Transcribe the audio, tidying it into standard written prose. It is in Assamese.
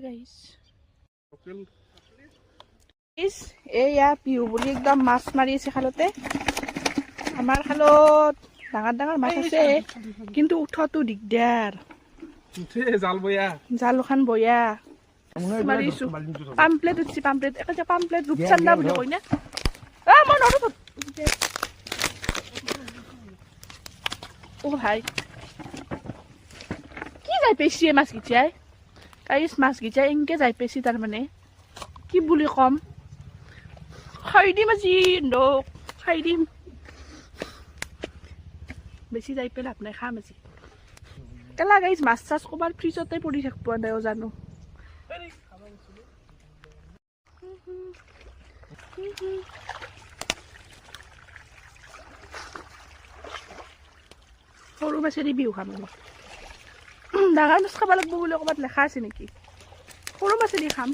গাইস এয়া পিহু বুলি একদম মাছ মাৰি আছে খালতে আমাৰ খালত ডাঙৰ ডাঙৰ মাছ আছে কিন্তু উঠটো দিগদাৰ জাল খান বয়া মাৰিছো পাম্পলেট উঠছি পাম্পলেট এটা পাম্পলেট ৰূপচান্দা বুলি কয় না মই নৰো ও ভাই কি যাই পেছি মাছ গিচাই গাইস মাছ গিচাই এনকে যাই পেছি তাৰ মানে কি বুলি কম খাই দিম আজি খাই দিম বেছি যাই পেলাই আপোনাৰ খাম আজি কেলা গাইছ মাছ চাছ ক'বাৰ ফ্ৰিজতে পৰি থাকিব নাই জানো সৰু মাছেদি বিহু খাম আমি ডাঙৰ মাছ খাব লাগিব বুলি ক'ৰবাত লেখা আছে নেকি সৰু মাছেদি খাম